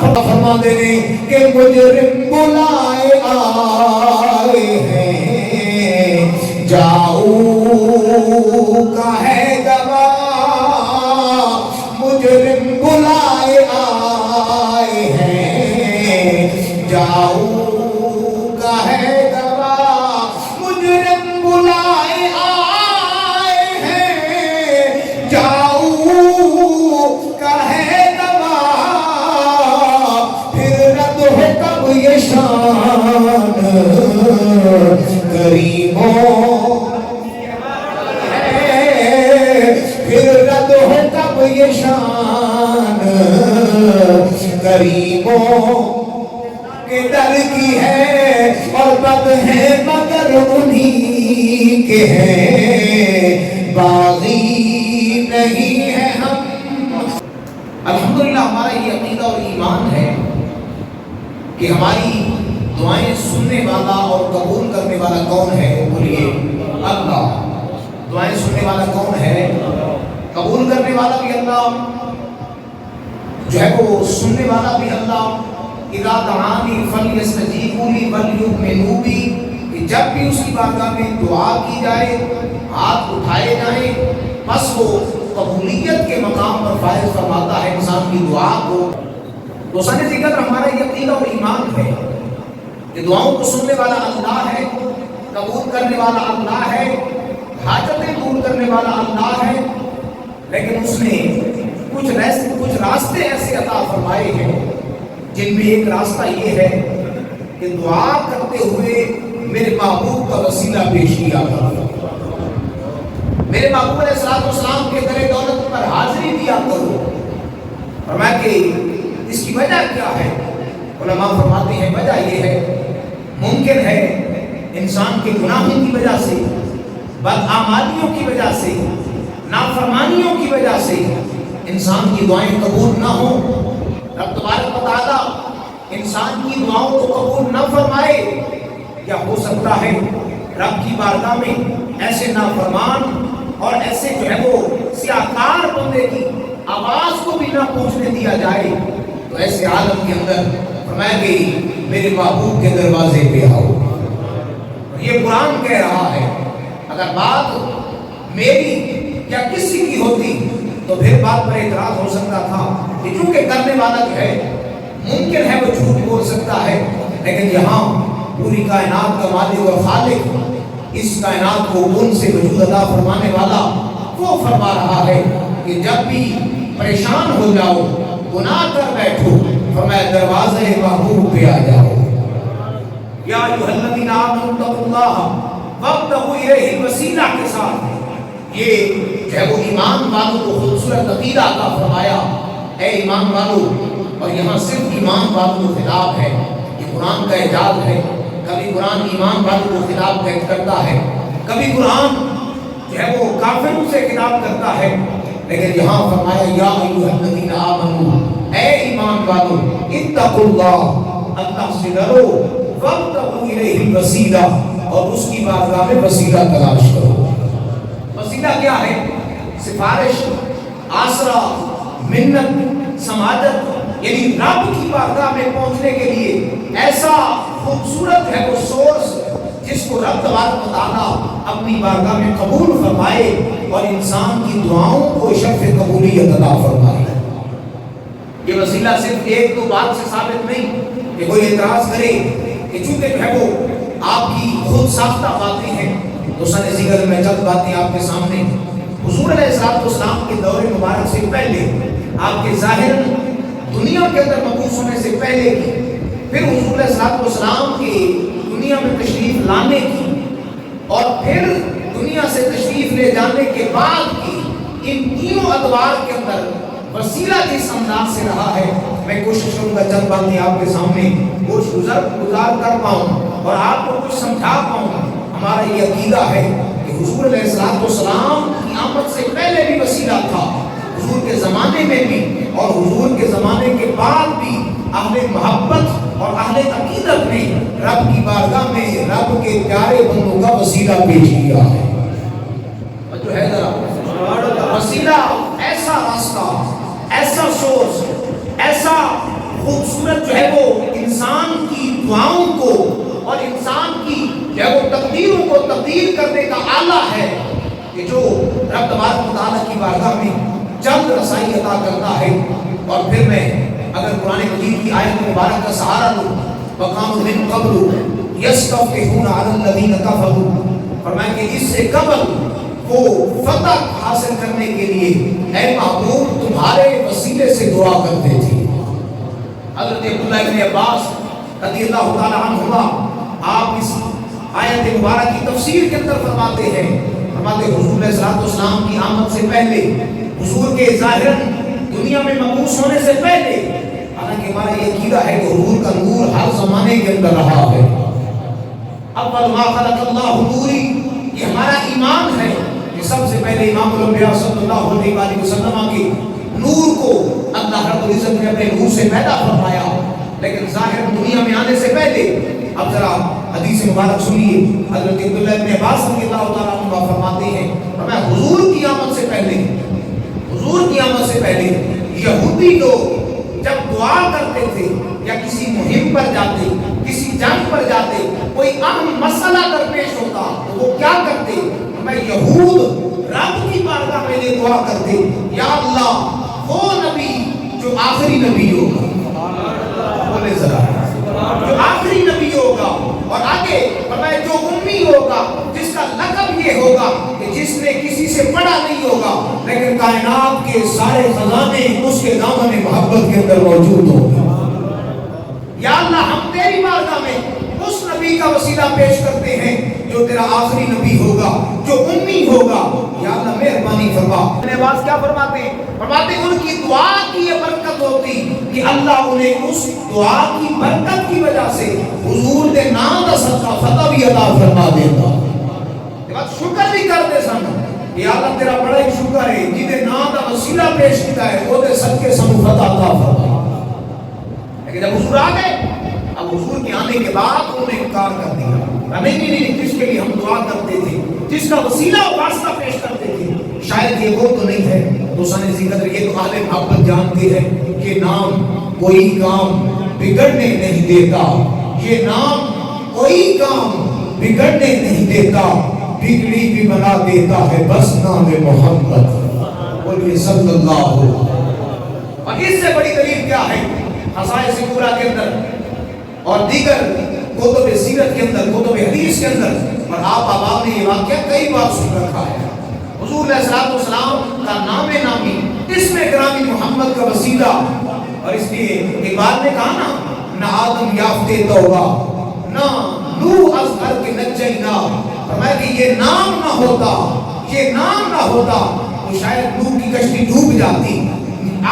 فرما دے کہ مجرم بلائے آئے ہیں، جاؤ کا ہے گواہ، مجرم بلائے آئے ہیں، جاؤ کا ہے گواہ، مجرم بلائے آئے ہیں، جاؤ کا ہے گواہ، پھر رد ہو کب یہ شان کریموں، پھر رد ہو کب یہ شان کریموں کے در کی ہے، اور بد ہے مگر انہی کے ہیں، باغی نہیں ہے ہم۔ الحمدللہ ہمارا یہ عقیدہ اور ایمان ہے کہ ہماری دعائیں سننے والا اور قبول کرنے والا کون ہے؟ بولیے اللہ۔ دعائیں سننے والا کون ہے؟ قبول کرنے والا بھی اللہ، جو ہے وہ سننے والا بھی اللہ۔ اذا دعانی فلیستجیبوا لی ولیؤمنوا بی، کہ جب بھی اس کی بارگاہ میں دعا کی جائے، ہاتھ اٹھائے جائیں، بس وہ قبولیت کے مقام پر فائز فرماتا ہے انسان کی دعا کو۔ دوستان ذکر ہمارا یہ عقیدہ اور ایمان ہے کہ دعاؤں کو سننے والا اللہ ہے، قبول کرنے والا اللہ ہے، حاجتیں دور کرنے والا اللہ ہے، لیکن اس نے کچھ راستے ایسے عطا فرمائے ہیں جن میں ایک راستہ یہ ہے کہ دعا کرتے ہوئے میرے محبوب کا وسیلہ پیش کیا کرو، میرے محبوب علیہ السلام کے در دولت پر حاضری دیا کرو۔ فرمایا کہ اس کی وجہ کیا ہے؟ علماء فرماتے ہیں وجہ یہ ہے، ممکن ہے انسان کے گناہوں کی وجہ سے، بدعمالیوں کی وجہ سے، نافرمانیوں کی وجہ سے انسان کی دعائیں قبول نہ ہوں، رب تبارک و تعالیٰ انسان کی دعاؤں کو قبول نہ فرمائے، یا ہو سکتا ہے رب کی بارگاہ میں ایسے نافرمان اور ایسے جو ہے وہ سیاکار بندے کی آواز کو بھی نہ پہنچنے دیا جائے، تو ایسے عالم کے اندر فرمایا کہ میرے محبوب کے دروازے پہ آؤ۔ یہ قرآن کہہ رہا ہے، اگر بات میری یا کسی کی ہوتی تو پھر بات پر اعتراض ہو سکتا تھا کہ چونکہ کرنے والا جو ہے ممکن ہے وہ جھوٹ بول سکتا ہے، لیکن یہاں پوری کائنات کا مالک اور خالق، اس کائنات کو ان سے وجود عطا فرمانے والا وہ فرما رہا ہے کہ جب بھی پریشان ہو جاؤ، گناہ کر بیٹھو، فرمایا دروازے محبوب پہ آ جاؤ۔ یا ایھا الذین آمنوا اتقوا اللہ وابتغوا الیہ الوسیلہ کے ساتھ یہ جو ہے وہ ایمان والوں کو خوبصورت عقیدہ عطا فرمایا، اے ایمان والو، اور یہاں صرف ایمان والوں کو خطاب ہے، یہ قرآن کا اعجاز ہے، کبھی قرآن ایمان والوں کو خطاب کرتا ہے، کبھی قرآن جو ہے وہ کافروں سے خطاب کرتا ہے، لیکن یہاں فرمایا یا ایھا الذین آمنوا، اے ایمان والو، اتقوا اللہ، اللہ سے ڈرو، وابتغوا الیہ الوسیلہ، اور اس کی بارگاہ میں وسیلہ تلاش کرو۔ وسیلہ کیا ہے؟ سفارش، آسرا، منت، سماجت، یعنی رب کی بارگاہ میں پہنچنے کے لیے ایسا خوبصورت ہے وہ سورس جس کو رب تبارک و تعالیٰ اپنی بارگاہ میں قبول فرمائے اور انسان کی دعاؤں کو شرف قبولیت عطا فرمائے۔ یہ وسیلہ صرف ایک دو بات سے ثابت نہیں کہ کوئی اعتراض کرے کہ چونکہ جو ہے وہ آپ کی خود ساختہ باتیں ہیں، تو سن ذکر میں چند باتیں آپ کے سامنے۔ حضور علیہ السلام کے دور مبارک سے پہلے، آپ کے ظاہر دنیا کے اندر مبعوث ہونے سے پہلے کی، پھر حضور علیہ السلام کے دنیا میں تشریف لانے کی، اور پھر دنیا سے تشریف لے جانے کے بعد کی، ان تینوں ادوار کے اندر وسیلہ جس انداز سے رہا ہے، میں کوشش کروں گا چند باتیں آپ کے سامنے گزار کر پاؤں اور آپ کو کچھ سمجھا پاؤں۔ ہمارا یہ عقیدہ ہے کہ حضور علیہ السلام کی آمد سے پہلے بھی وسیلہ تھا، حضور کے زمانے میں بھی اور حضور کے زمانے کے بعد بھی اہل محبت اور اہل عقیدت نے رب کی بارگاہ میں رب کے پیارے بندوں کا وسیلہ پیش کیا ہے۔ جو ہے ذرا وسیلہ ایسا راستہ، ایسا سورس، ایسا خوبصورت جو ہے وہ انسان کی دعاؤں کو اور انسان کی جو ہے وہ تقدیروں کو تبدیل کرنے کا آلہ ہے کہ جو رب تبارک و تعالیٰ کی بارگاہ میں جلد رسائی عطا کرتا ہے. اور پھر میں اگر قرآن مجید کی آیت مبارک کا سہارا لوں وَقَامُوا مِن قَبْلُ يَسْتَفْتِحُونَ عَلَى الَّذِينَ كَفَرُوا، فرمایا کہ اس سے قبل وہ فتح حاصل کرنے کے لیے اے محبوب تمہارے وسیلے سے دعا کرتے تھے. حضرت عبداللہ ابن عباس رضی اللہ تعالیٰ عنہما آپ اس آیت مبارک کی تفسیر کے اندر فرماتے ہیں، فرماتے حضور علیہ السلام کی آمد سے پہلے، حضور کے ظاہر دنیا میں مبعوث ہونے سے پہلے، حالانکہ ہمارا یہ عقیدہ ہے کہ حضور کا نور ہر زمانے کے اندر رہا ہے. اول ما خلق اللہ نوری، یہ ہمارا ایمان ہے کہ سب سے پہلے امام الانبیاء صلی اللہ علیہ وآلہ وسلم کے نور کو اللہ رب العزت نے اپنے نور سے پیدا فرمایا. لیکن ظاہر دنیا میں آنے سے پہلے، اب ذرا حدیث مبارک سنیے، حضرت عبداللہ ابن عباس رضی اللہ تعالیٰ عنہ فرماتے ہیں فرمایا حضور کی آمد سے پہلے، حضور کی آمد سے پہلے یہودی لوگ جب دعا کرتے تھے یا کسی مہم پر جاتے، کسی جنگ پر جاتے، کوئی اہم مسئلہ درپیش ہوتا تو وہ کیا کرتے؟ میں یہود رب کی بارگاہ میں یہ دعا کرتے یا اللہ وہ نبی جو آخری نبی ہوگا، بولے ذرا، جو آخری نبی ہوگا، اور آگے فرمایا جو امی ہوگا، جس کا لقب یہ ہوگا کہ جس نے کسی سے پڑھا نہیں ہوگا لیکن کائنات کے سارے خزانے اس کے دامن محبت کے اندر موجود ہوں گے. یا اللہ ہم تیری بارگاہ میں اس نبی کا وسیلہ پیش کرتے ہیں جو تیرا آخری نبی ہوگا، جو امی ہوگا. یا اللہ مہربانی فرما. اپنے باز کیا فرماتے ہیں؟ فرماتے ہیں ان کی دعا کی یہ برکت ہوتی کہ اللہ انہیں اس دعا کی برکت کی وجہ سے حضور دے نام دا صدقہ فتح بھی عطا فرما دیتا. شکر بھی کرتے سن یا اللہ تیرا بڑا ہی شکر ہے جنہیں نام دا وسیلہ پیش کیا ہے وہ دے صدقے سن فتح عطا فرما. لیکن جب حضور آ گئے، اب حضور کے آنے کے بعد انہوں نے انکار کر دیا. نہیں، جس کے لیے ہم دعا کرتے تھے، جس کا وسیلہ واسطہ پیش کرتے تھے، شاید یہ وہ تو نہیں ہے. دوستان ذکر یہ تو اہل محبت جانتے ہیں کہ نام کوئی کام بگڑنے نہیں دیتا، یہ نام کوئی کام بگڑنے نہیں دیتا، بگڑی بھی بنا دیتا ہے بس نام محمد. بولیے صلی اللہ علیہ وسلم. اور اس سے بڑی دلیل کیا ہے؟ خصائص سورہ کے اندر اور دیگر کتب سیرت کے اندر، کتب حدیث کے اندر، اور آپ احباب نے یہ واقعہ کئی بار سن رکھا ہے. حضور علیہ السلام کا نام نامی، اسم گرامی محمد کا وسیلہ. اور اس لیے ایک بات نے کہا نا، نہ آدم یافتے توبہ، نہ نوح از گھر کے نجینا. فرمایا کہ یہ نام نہ ہوتا، یہ نام نہ ہوتا تو شاید نوح کی کشتی ڈوب جاتی،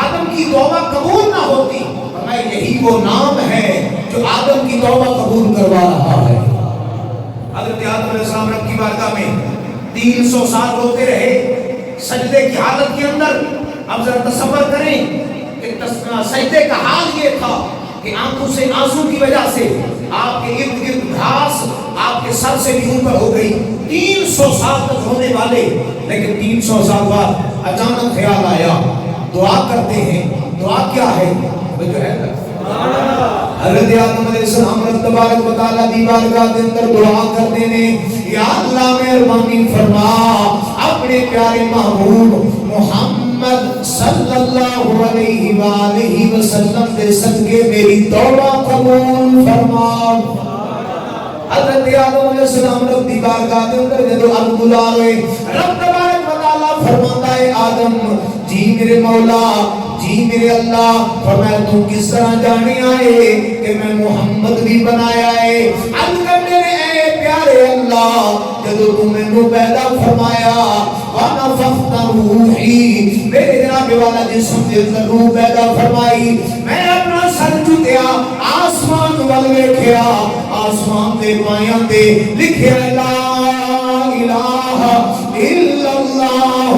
آدم کی توبہ قبول نہ ہوتی. فرمایا یہی وہ نام ہے جو آدم کی توبہ قبول کروا رہا ہے. حضرت آدم علیہ السلام رب کی بارگاہ میں 300 سال روتے رہے سجدے کی حالت کے اندر. اب ذرا تصور کریں کہ سجدے کا حال یہ تھا کہ آنکھوں سے آنسو کی وجہ سے آپ کے ارد گرد گھاس آپ کے سر سے بھی اوپر ہو گئی. 300 سال تک ہونے والے، لیکن 300 سال بعد اچانک خیال آیا دعا کرتے ہیں. دعا کیا ہے؟ وہ جو ہے حضرت آدم علیہ السلام رب تبارک و تعالیٰ دی بارگاہ کے اندر دعا کرتے ہیں یا اللہ مہربانی فرما اپنے پیارے محبوب محمد صلی اللہ علیہ وآلہ وسلم دے صدقے میری توبہ قبول فرما. حضرت آدم علیہ السلام رب دی بارگاہ کے اندر جدو الگلا ہوئے، رب تبارک و تعالیٰ فرماتا ہے آدم جی میرے مولا، جی میرے اللہ، فرمایا تم کس طرح جانے آئے کہ میں محمد بھی بنایا ہے؟ عرض کرنے اے پیارے اللہ جدو تم نے پیدا فرمایا وَنَفَخْتَ رُوحِي، میرے جناب والا جسم کے اندر روح پیدا فرمائی، میں اپنا سر جھکیا آسمان وال ویکھیا، آسمان دے پایاں تے لکھیا لا الہ الا اللہ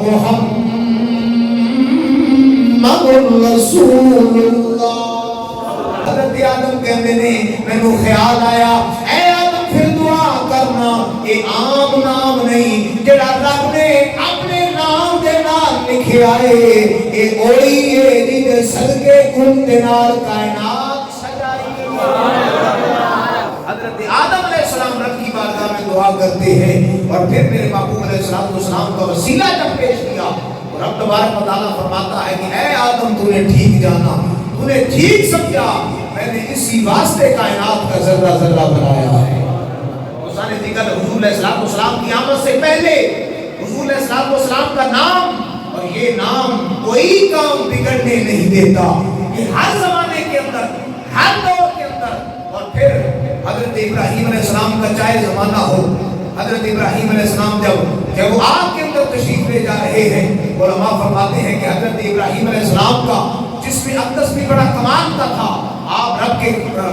محمد رسول اللہ. حضرت آدم کہتے ہیں مینوں خیال آیا اے آدم پھر دعا کرنا، یہ عام نام نہیں جڑا رب نے اپنے نام دے نال لکھیا ہے، اے اوڑیے جد صدقے کنتے نال کائنات سجائی. حضرت آدم علیہ السلام رب کی بارگاہ میں دعا کرتے ہیں اور پھر میرے محبوب علیہ السلام کا وسیلہ جب پیش کیا تو رب تبارک و تعالیٰ فرماتا ہے کہ اے آدم تو نے ٹھیک جانا, تو نے ٹھیک سمجھا, میں نے اسی واسطے کائنات کا ذرہ ذرہ بنایا ہے. حضور علیہ السلام کی آمد سے پہلے حضور علیہ السلام کا نام, اور یہ نام کوئی کام بگڑنے نہیں دیتا. یہ ہر زمانے کے اندر, ہر دور کے اندر. اور پھر حضرت ابراہیم علیہ السلام کا چاہے زمانہ ہو, حضرت ابراہیم علیہ السلام جب وہ آگ کے اندر تشریف لے جا رہے ہیں, علماء فرماتے ہیں کہ حضرت ابراہیم علیہ السلام کا جس میں اقدس بھی بڑا کمال کا تھا. آپ رب کے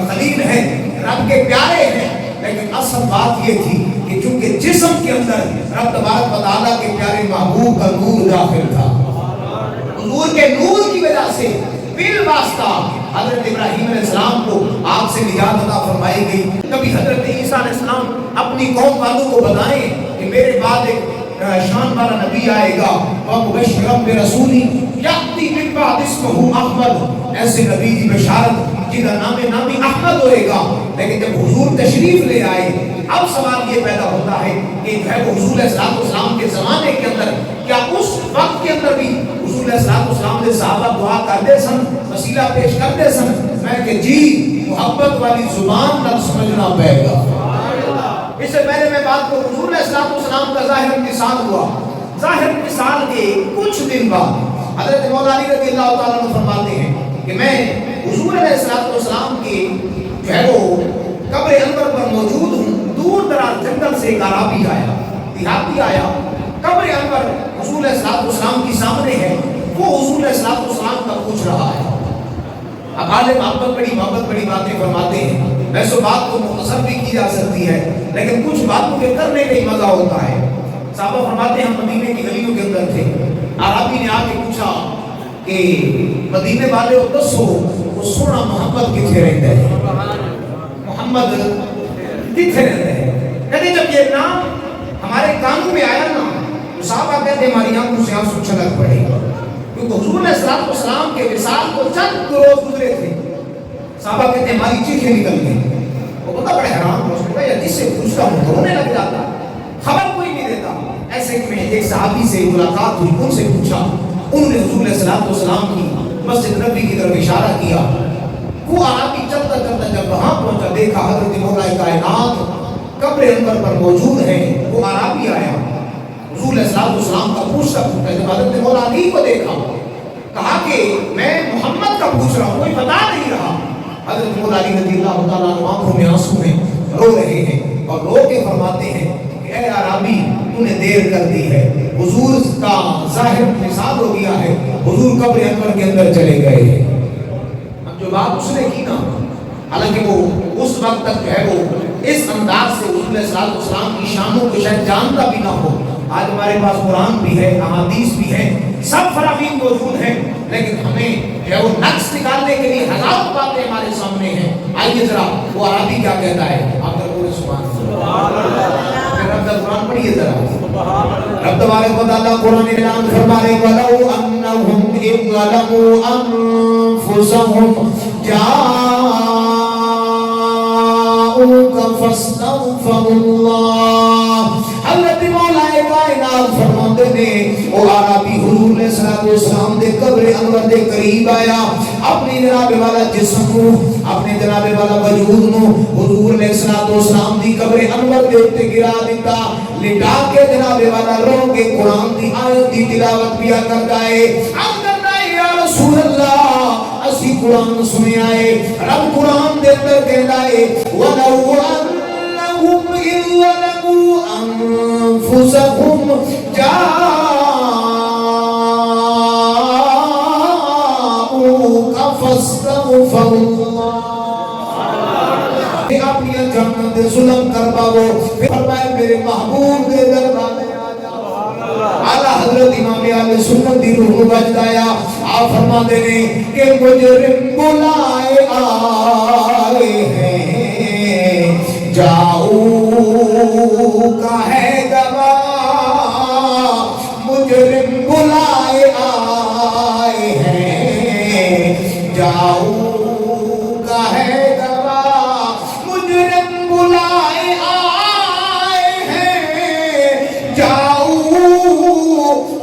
خلیل ہیں, رب کے پیارے ہیں, لیکن اصل بات یہ تھی کہ چونکہ جسم کے اندر رب تبارک و تعالیٰ کے پیارے محبوب کا نور داخل تھا, حضور کے نور کی وجہ سے بالواسطہ حضرت ابراہیم علیہ السلام کو آگ سے نجات عطا فرمائی گئی. کبھی حضرت عیسیٰ علیہ السلام اپنی قوم والوں کو بتائیں کہ میرے بعد ایک شان والا نبی آئے گا, وَمُبَشِّرًا بِرَسُولٍ يَأْتِي مِن بَعْدِهِ اسْمُهُ أَحْمَدُ, ایسے نبی کی بشارت جن کا نامی احمد ہوئے گا. لیکن جب حضور تشریف لے آئے, اب سوال یہ پیدا ہوتا ہے کہ حضور علیہ السلام کے زمانے کے اندر کیا اس وقت کے اندر بھی حضور علیہ السلام نے صحابہ دعا کرتے سن, وسیلہ پیش کرتے سن؟ میں کہ جی, محبت والی زبان تک سمجھنا پڑے گا. اس سے پہلے میں بات کو حضور علیہ السلام کا ظاہر انتصال ہوا. ظاہر انتصال کے کچھ دن بعد حضرت مولا علی رضی اللہ تعالیٰ عنہ فرماتے ہیں کہ میں حضور علیہ السلام کی وہ قبر انور پر موجود ہوں. دور دراز جنگل سے ایک عربی آیا, دیہاتی آیا, قبر انور حضور علیہ السلام کی سامنے ہے. وہ حضور علیہ السلام کا پوچھ رہا ہے. اب عالم محبت بڑی باتیں فرماتے ہیں. ویسے بات کو مختصر بھی کی جا سکتی ہے, لیکن کچھ باتوں کے کرنے کا ہی مزہ ہوتا ہے. صحابہ فرماتے ہیں ہم مدینے کی گلیوں کے اندر تھے. عربی نے آ کے پوچھا کہ مدینے والے کو دسو وہ سونا محمد کتنے رہتا ہے, محمد کتنے رہتا ہے. کہتے جب یہ نام ہمارے کانوں میں آیا نا تو صحابہ کہتے ہماری آنکھوں سے آنسو چھلک پڑے, کیونکہ حضور علیہ السلام کے وصال کو چند روز گزرے تھے. صحابہ کہتے ہیں ہماری چیخیں نکل گئی. وہ بتا بڑے حیران ہو سکتا ہے, یا جس سے پوچھتا ہوں تو رونے لگ جاتا, خبر کوئی نہیں دیتا. ایسے میں ایک صحابی سے ملاقات ہوئی, ان سے پوچھا. انہوں نے حضور علیہ السلام کی مسجد نبی کی طرف اشارہ کیا. وہ عربی چلتا جب وہاں پہنچا, دیکھا حضرت مولا کائنات قبر انور پر موجود ہے. وہ عربی آیا حضور علیہ السلام کا پوچھتا جب حضرت مولا علی کو دیکھا, کہا کہ میں محمد کا پوچھ رہا ہوں, کوئی بتا نہیں رہا. حضرت مولا علی رضی اللہ تعالیٰ عنہ آنکھوں میں آنسو ہیں, رو رہے ہیں اور رو کے فرماتے ہیں کہ اے عربی تو نے دیر کر دی ہے, حضور کا ظاہر انتصال ہو گیا ہے, حضور قبر انور کے اندر چلے گئے ہیں. اب جو بات اس نے کی نا, حالانکہ وہ اس وقت تک وہ اس انداز سے حضور علیہ السلام کی شانوں کو شاید جانتا بھی نہ ہو. آج ہمارے پاس قرآن بھی ہے, احادیث بھی ہے, سب فراغین موجود ہیں, لیکن ہمیں وہ نقص نکالنے کے لیے ہزاروں باتیں ہمارے سامنے ہیں. آئیے ذرا وہ عربی کیا کہتا ہے, آپ کا پورے سبحان اللہ. رب کا قرآن پڑھیے ذرا. رب تبارک و تعالیٰ قرآن اعلان فرما رہے وَلَوْ أَنَّهُمْ إِذْ ظَلَمُوا أَنفُسَهُمْ جَاءُوكَ فَاسْتَغْفَرُوا اللَّهَ. حضرت مولا کائنات فرماتے نے او عربی حضور علیہ السلام دے قبر انور دے قریب آیا, اپنی جناب والا جسم نو, اپنے جناب والا وجود نو حضور علیہ السلام دی قبر انور دے اوتے گرا دیتا, لٹا کے جناب والا رو کے قرآن دی آیت دی تلاوت کیا کرتا ہے. اب کرتا ہے یا رسول اللہ اسی قرآن سنے آئے. رب قرآن دے اندر کہتا ہے وَلَوْ أَنَّهُمْ إِذْ ظَلَمُوا أَنفُسَهُمْ جَاءُوكَ فَاسْتَغْفَرُوا اللَّهَ. اپنی جنت دے ظلم کر پاو, فرمائے میرے محبوب دے دربار میں آ جا. اعلی حضرت امام اہل سنت دی روح بجدایا. آپ فرما دے نے کہ مجرم بلائے آئے ہیں, جاؤ کا ہے گواہ, مجرم بلائے آئے کا ہے گواہ مجرم بلائے آئے ہیں جاؤ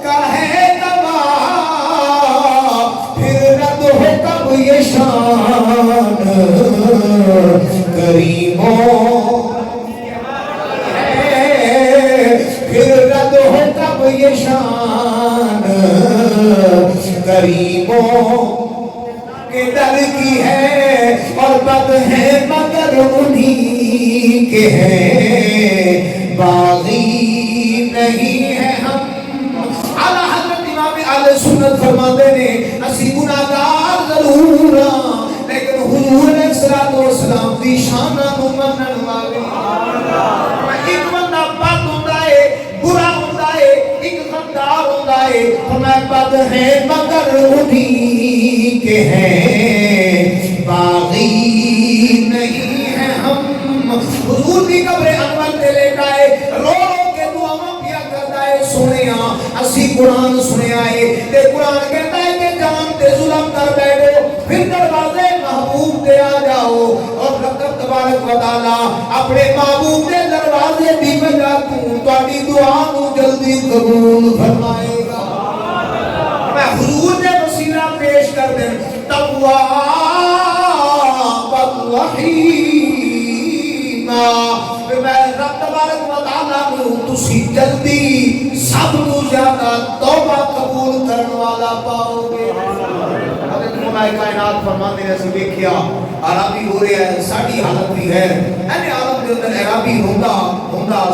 کا ہے گواہ پھر رد ہو کب یہ شان کریموں پھر رد ہو کب یہ شان کریموں کے در کی ہے اور بد ہے مگر انہی کے ہیں باغی نہیں ہے ہم اعلیٰ حضرت امام اہل سنت فرماتے ہیں اسی گناہگار ضرور لیکن حضور علیہ السلام دی شانہ منن والے ایک بندہ بد ہوتا ہے برا ہوتا ہے ایک غدار ہوتا ہے ہمیں بد ہے مگر انہی کے ہیں باغی نہیں ہے ہم حضور کی قبر انور تے لے گئے رو رو کے دعاواں پیا کرتا ہے سنیا اسی قرآن سنیا ہے تے قرآن کہتا ہے کہ جان تے ظلم کر بیٹھو پھر دروازے محبوب تے آ جاؤ اور رب تبارک و تعالی اپنے محبوب دے دروازے دی وجہ تو تہاڈی دعا نو جلدی قبول فرمائے گا میں حضور دے وسیلہ پیش کر دیں تواب الرحیم میں رب تبارک و تعالیٰ کو تسی جلدی سب تو زیادہ توبہ قبول کرنے والا پاؤ گے حضرت مولا کائنات فرماتے ہیں اسے دیکھیا عربی ہو رہا ہے ساڑھی حالت بھی ہے اہنے عالم کے اندر عربی ہوندہ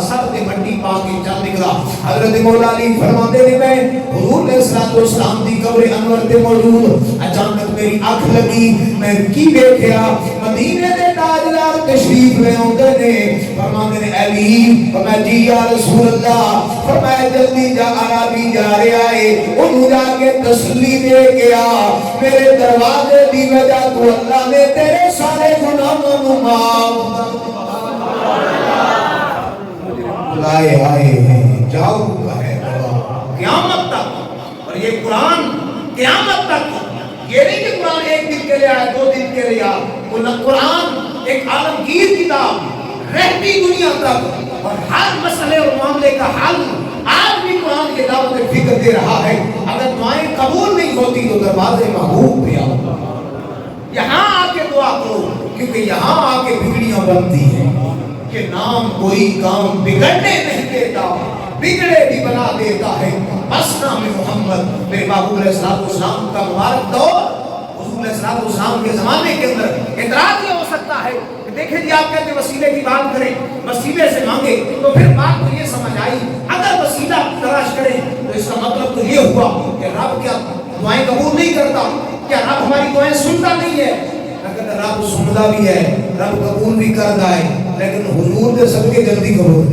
سر دے مٹی پاکی چل نکلا حضرت مولا علی فرماتے ہیں میں حضور علیہ السلام دی قبر انور تے موجود اچانک میری آنکھ لگی میں کی دیکھیا مدینے دے تاجدار تشریف لے ہوندے نے فرماتے ہیں علی فرمایا جی یا رسول اللہ فرمایا جلدی جا عربی جا رہا ہے انہوں جا کے تسلی دے گیا میرے دروازے دی وجہ تو اللہ نے تیرے سارے گناہوں کو معاف لائے آئے ہیں جاؤ کا ہے قیامت تک اور یہ قرآن قیامت تک یہ نہیں کہ قرآن ایک دن کے لئے آئے 2 دن کے لئے آئے قرآن ایک عالمگیر کتاب رہتی دنیا تک اور ہر مسئلے اور معاملے کا حل آج بھی قرآن کے دعوت فکر دے رہا ہے اگر دعائیں قبول نہیں ہوتی تو دروازے محبوب پہ آؤ یہاں آ کے دعا کرو کیونکہ یہاں آ کے بگڑیاں بنتی ہیں کہ نام کوئی کام بگڑنے نہیں دیتا بگڑے بھی بنا دیتا ہے بس نام محمد میرے محبوب علیہ السلام کا مبارک دور حضور علیہ السلام کے زمانے کے اندر اعتراض یہ ہو سکتا ہے کہ دیکھیں جی آپ کہتے ہیں وسیلے کی بات کریں وسیلے سے مانگے تو پھر بات تو یہ سمجھ آئی اگر وسیلہ تلاش کریں تو اس کا مطلب تو یہ ہوا کہ رب کیا دعائیں قبول نہیں کرتا کیا رب ہماری دعائیں سنتا نہیں ہے اگر رب سنتا بھی ہے رب قبول بھی کرتا ہے لیکن حضور دے صدقے جلدی قبول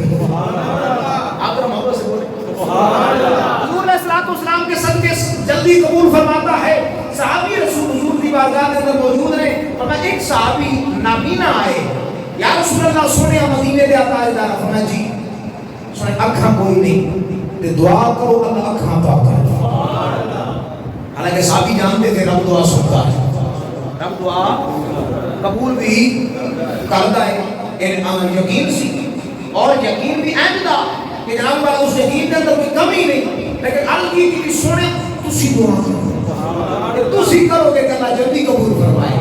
آپ محبت سے بولیں حضور علیہ السلام کے صدقے جلدی قبول فرماتا ہے صحابی رسول حضور کی بارگاہ کے اندر موجود رہے فرمایا ایک صحابی نابینا آئے یا رسول اللہ سونے مدینے دے آتا ہے دارا فرمایا جی سونے اکھاں کوئی نہیں تے دعا کرو اللہ اکھاں پاک کر حالانکہ صحابی جانتے تھے رب دعا سنتا ہے رب دعا قبول بھی کرتا ہے یقین سی اور یقین بھی اہم تھا کہ جناب والا اس یقین کے اندر کوئی کمی نہیں لیکن عرض کی کہ سونے تسی دعا کرو تسی کرو کہ اللہ جلدی قبول فرمائے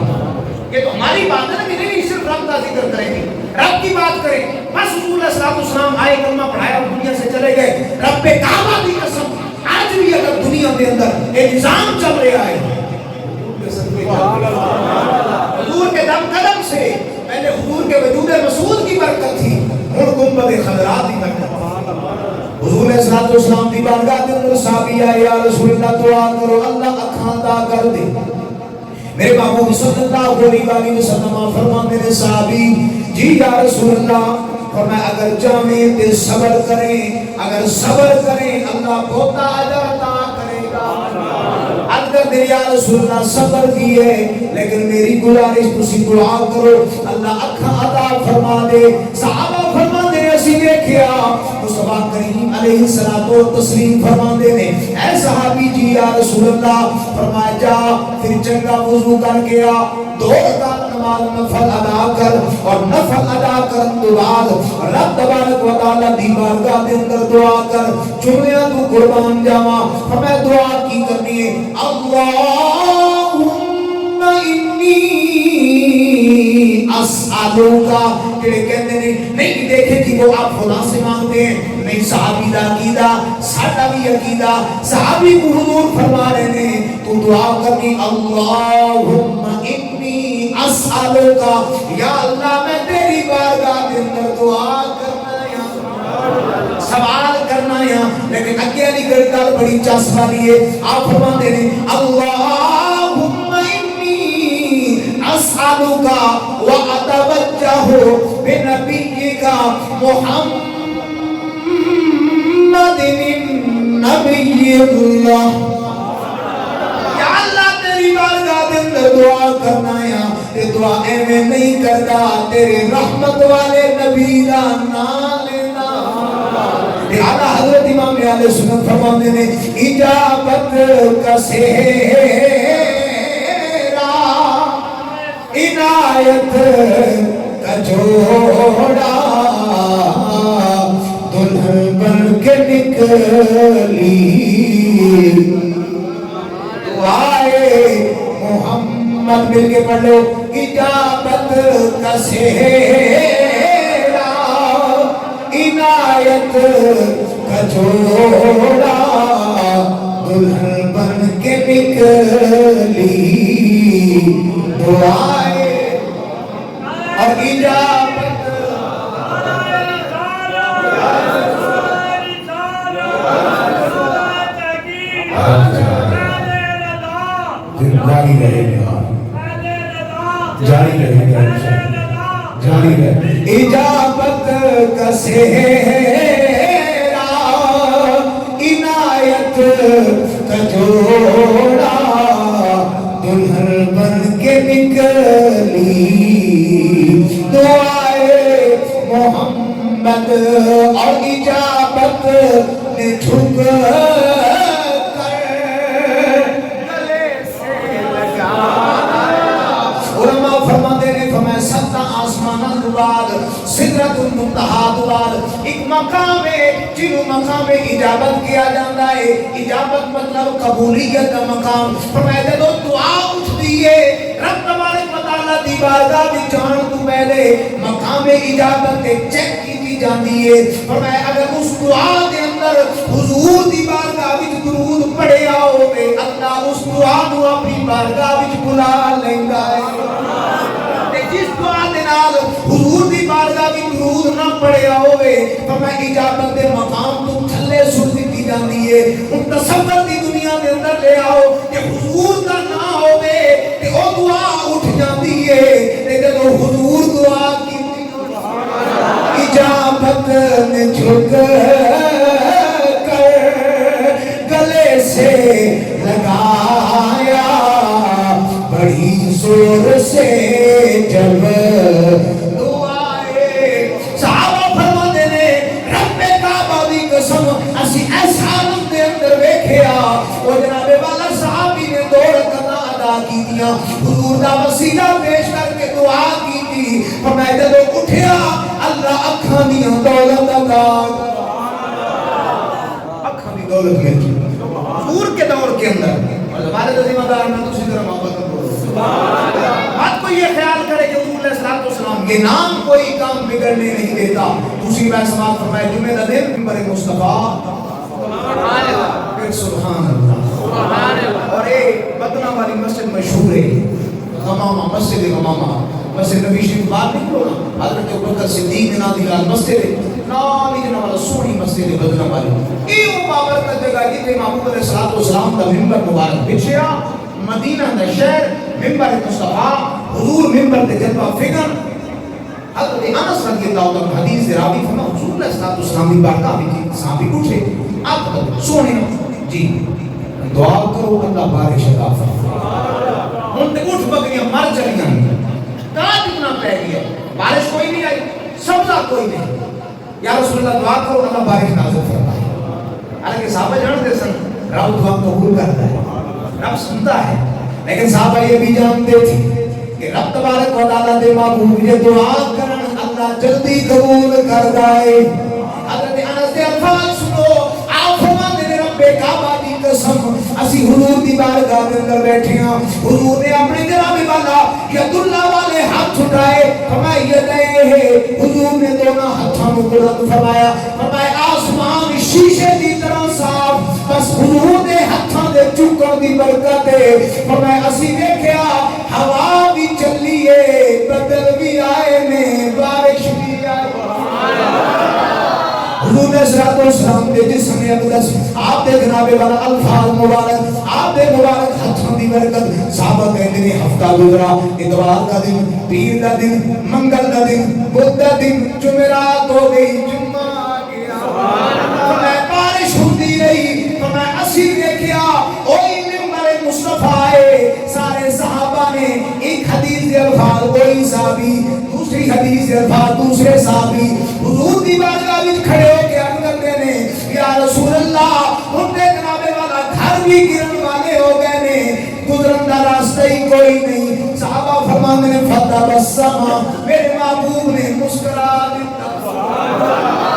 یہ تو ہماری بات ہے نا کہ نہیں صرف رب کا ذکر کریں گے رب کی بات کریں بس حضور علیہ السلام آئے کلمہ پڑھایا اور دنیا سے چلے گئے رب کعبہ کی قسم آج بھی اگر دنیا کے اندر ایک نظام چل رہا ہے حضور کے دم قدم سے پہلے حضور کے وجود مسعود کی برکت تھی اور گنبد خضرا کی برکت حضور علیہ السلام کی بارگاہ کے اندر صحابی آئے یا رسول اللہ دعا کرو اللہ اکھاں عطا کر دے میرے محبوب صلی اللہ علیہ وسلم فرماتے ہیں صحابی جی یا رسول اللہ فرمایا اگر جامیں تے صبر کریں اگر صبر کریں اللہ بہت اجر عطا کرے گا اگر دے یا رسول اللہ صبر کیے لیکن میری گزارش تسی دعا کرو اللہ اکھاں عطا فرما دے صحابہ فرماتے ہیں اسی اسی دیکھیا مصطفیٰ کریم علیہ الصلوۃ والتسلیم فرماندے نے اے صحابی جی یا رسول اللہ فرمایا جا پھر چنگا وضو کر کے آ 2 رکعت نماز نفل ادا کر اور نفل ادا کرن تو بعد رب تبارک و تعالی دی بارگاہ دے اندر دعا کر جملیاں تو قربان جاواں ہمیں دعا کی کرنی ہے اللہم انی اسالوکا کہ کہتے نہیں دیکھے کہ وہ آپ خدا سے مانگتے ہیں نہیں صحابی دا عقیدہ ساڈا بھی عقیدہ صحابی کو حضور فرما رہے ہیں تو دعا کرنی اللہم انی اسالوکا یا اللہ میں تیری بارگاہ کے اندر دعا کرنا یا سوال کرنا یا لیکن اگے علی گڑھ بڑی چس والی ہے آپ فرماتے ہیں اللہم انی اسالوکا واتوجہ بنبیک محمد نبی اللہ یا اللہ تیری بارگاہ کے اندر دعا کرنا یا تے دعا ایویں نہیں کرتا تیرے رحمت والے نبی دا نام لینا اعلیٰ حضرت امام اہل سنت فرماتے ہیں اجابت کا سہرا عنایت کا جوڑا دلہن بن کے نکلی دعائے محمد مل کے پڑھ لو اجابت کا سہرا عنایت کا جوڑا دلہن بن کے نکلی دعائے اور اجابت جاری رہے گا جاری رہے گا جاری رہے اجابت کا سہرا عنایت کا جوڑا دلہن بن کے نکلی دعائے محمد اور اجابت نے جھک سدرۃ المنتہا دوال ایک مقام ہے جنہوں مقام اجابت کیا جاتا ہے اجابت مطلب قبولیت کا مقام فرمایا جدو دعا اٹھ دیئے رب تبارک و تعالیٰ دی بارگاہ بھی جان تو پہلے مقام اجابت چیک کی جاتی ہے فرمایا اگر اس دعا دے اندر حضور دی بارگاہ بھی درود پڑھے آؤ گے اللہ اس دعا کو اپنی بارگاہ بھی بلا لینگا ہے جس دعا دے نال حضور دی بارگاہ بھی درود نہ پڑھیا ہوئے فرمایا اجابت دے مقام تو تھلے سن دی جاندی ہے ان تصور دی دنیا دے اندر لے آؤ کہ حضور دا نہ ہوئے تے او دعا اٹھ جاندی ہے تے جب حضور دعا کی اجابت نے جھک کر گلے سے لگایا بڑی زور سے جب دعائے صحابہ فرماتے نے رب کعبہ دی قسم اسی ایسا عالم دے اندر ویکھیا وہ جناب والا صحابی نے 2 رکعتاں ادا کی دیا حضور دا وسیلہ پیش کر کے دعا کی تھی فرمایا جب اٹھیا اللہ اکھاں دی دولت عطا اکھاں دی دولت مل گئی حضور کے دور کے اندر اور ہمارے ذمہ دار میں دوسری طرح محبت کرو بات کو یہ خیال کرے کہ حضور علیہ السلام یہ نام کوئی کام بگڑنے نہیں دیتا دوسری بات سماعت فرمائے جمعہ دا دن منبر مصطفیٰ پھر سبحان اللہ اور ایک بدنہ والی مسجد مشہور ہے غمامہ مسجد غمامہ مسجد نبی شریف بات نہیں کھونا حضرت ابوبکر صدیق نادی لال مسجد نامی جنہ والا سونی مسجد بدنہ والی یہ وہ بابرکت جگہ جیتے محمود علیہ السلام کا منبر مبارک بچھیا مدینہ دا شہر منبر مصطفیٰ حضور منبر دے جلوہ فکر حضرت انس رضی اللہ عنہ حدیث راوی فرما حضور علیہ السلام دی بارگاہ بھی صحابی اٹھے آپ سونے جی دعا کرو اللہ بارش عطا فرمائے ان تے اٹھ بکریاں مر چلیاں کہاں اتنا پہ گیا بارش کوئی نہیں آئی سبزہ کوئی نہیں یا رسول اللہ دعا کرو اللہ بارش نازل فرمائے. حالانکہ صحابہ جانتے سن رب دعا قبول کرتا ہے، رب سنتا ہے، لیکن صحابہ یہ بھی جانتے تھے کہ رب تبارک و تعالیٰ دے محبوب یہ دعا کرن اللہ جلدی قبول کر دائے. حضرت انس دے الفاظ سنو، آپ فرماتے ہیں رب کعبہ دی قسم اسی حضور دی بارگاہ دے اندر بیٹھے ہیں، حضور نے اپنے جناب والا ید اللہ والے ہاتھ اٹھائے، فرمایا یدے، حضور نے دونوں ہاتھوں کو بلند فرمایا، فرمایا آسمان شیشے دی طرح صاف، بس حضور نے ہاتھوں دے چکن دی برکت ہے. فرمایا اسی دیکھیا ہوا بھی چلی ہے، بدل بھی آئے نے، بارش بھی آئے. حضور نے صلوات و سلام دے جسم اقدس آپ دے جناب والا الفاظ مبارک آپ دے مبارک ہاتھوں دی برکت. صحابہ کہتے ہیں ہفتہ گزرا، اتوار کا دن، پیر کا دن، منگل کا دن، بدھ کا دن، جمعرات ہو گئی، جمعہ آ گیا، فرمایا بارش ہوتی رہی. فرمایا اسی دیکھیا اوہی ممبر مصطفیٰ آئے، سارے صحابہ نے ایک حدیث دے الفاظ کوئی صحابی، دوسری حدیث دے الفاظ دوسرے صحابی حضور دی بارگاہ وچ کھڑے ہو کے عرض کرتے نے یا رسول اللہ ان دے جناب والا گھر بھی گرن والے ہو گئے نے، گزرن دا راستہ ہی کوئی نہیں. صحابہ فرماتے ہیں فتبسم، میرے محبوب نے مسکرا دیتا.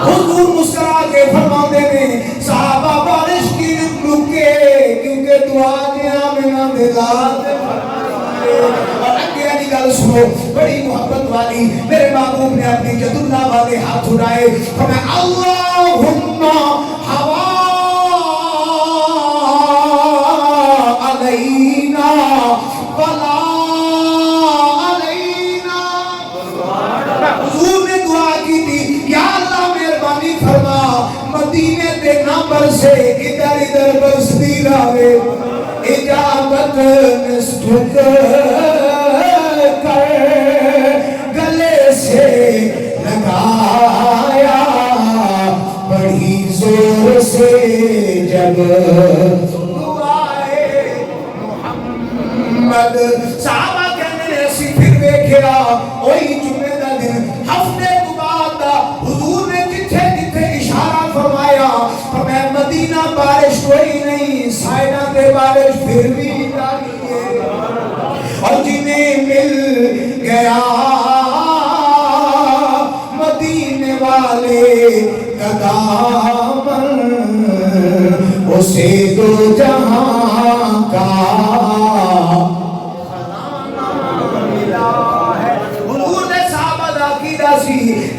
حضور مسکرا کے فرماتے ہیں صحابہ بارش کی رکے کیونکہ دعا دیا میں دلات. اور اگے والی گل سنو بڑی محبت والی، میرے محبوب نے اپنی ید اللہ والے ہاتھ اٹھائے، فرمایا اللہم ہوا علینا ولا علینا. حضور نے دعا کی تھی یا اللہ مہربانی فرما مدینے دے نہ برسے، ادھر ادھر برستی رہے. اجابت نسٹک کر گلے سے لگایا بڑی زور سے جب دعائے محمد. صحابہ کہنے نے اسی پھر دیکھیا وہی جمعے دا دن ہفتے کو بعد حضور نے جتھے جتھے اشارہ فرمایا، فرمایا مدینہ بارش کوئی نہیں، سائنہ دے بارش پھر بھی جاری ہے. اور جنہیں مل گیا مدینے والے کا دامن، اسے دو جہاں کا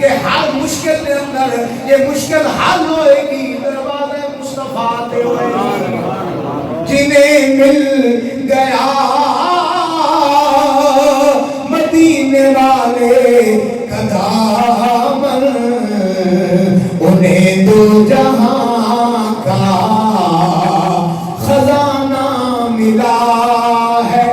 کہ ہر مشکل کے اندر یہ مشکل حل ہوئے گی، دروازے مصطفیٰ تے ہوئے گی. جنہیں مل گیا مدینے والے کا دامن، انہیں دو جہاں کا خزانہ ملا ہے.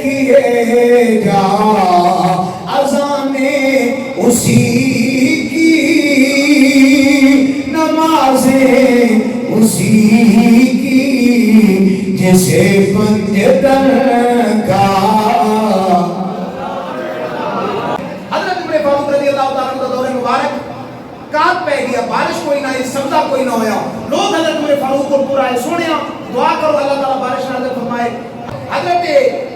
کیے جا اذانیں اسی کی، نمازیں اسی کی، جسے پنجتن کا. حضرت عمر فاروق رضی اللہ تعالیٰ عنہ کا دور مبارک کات پہ گیا، بارش کوئی نہ، سبزہ کوئی نہ ہویا. لوگ حضرت عمر فاروق کو پورا ہے سونیا دعا کرو اللہ تعالیٰ بارش نازل فرمائے. حضرت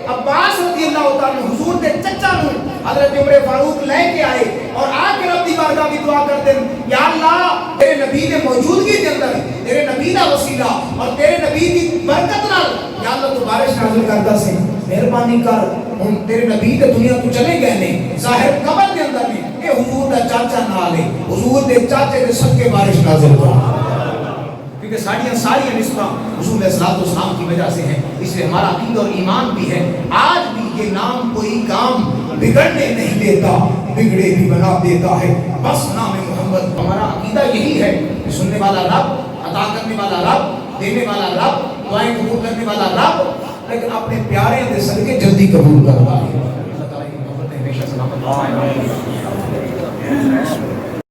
عباس رضی اللہ تعالیٰ حضور کے چچا نو حضرت عمر فاروق لے کے آئے اور آ کے رب دی بارگاہ بھی دعا کرتے ہیں یا اللہ تیرے نبی نے موجودگی کے اندر تیرے نبی دا وسیلہ اور تیرے نبی دی برکت نال یا اللہ تو بارش نازل کرتا سے مہربانی کر. ہن تیرے نبی تے دنیا تو چلے گئے نے، ظاہر قبر کے اندر نے، اے حضور دا چاچا نال ہے، حضور دے چاچے دے صدقے بارش نازل کر. کیونکہ ساری نسبت حضور علیہ الصلوۃ والسلام کی وجہ سے ہے، اس لیے ہمارا عقیدہ اور ایمان بھی ہے. آج بھی یہ نام کوئی کام بگڑنے نہیں دیتا، بگڑے بھی بنا دیتا ہے. بس نام محمد ہمارا عقیدہ یہی ہے کہ سننے والا رب، عطا کرنے والا رب، دینے والا رب، دعائیں قبول کرنے والا رب، لیکن اپنے پیارے دے صدقے جلدی قبول کرتا ہے. اللہ تعالیٰ کی محبت ہمیشہ سلامت رہے.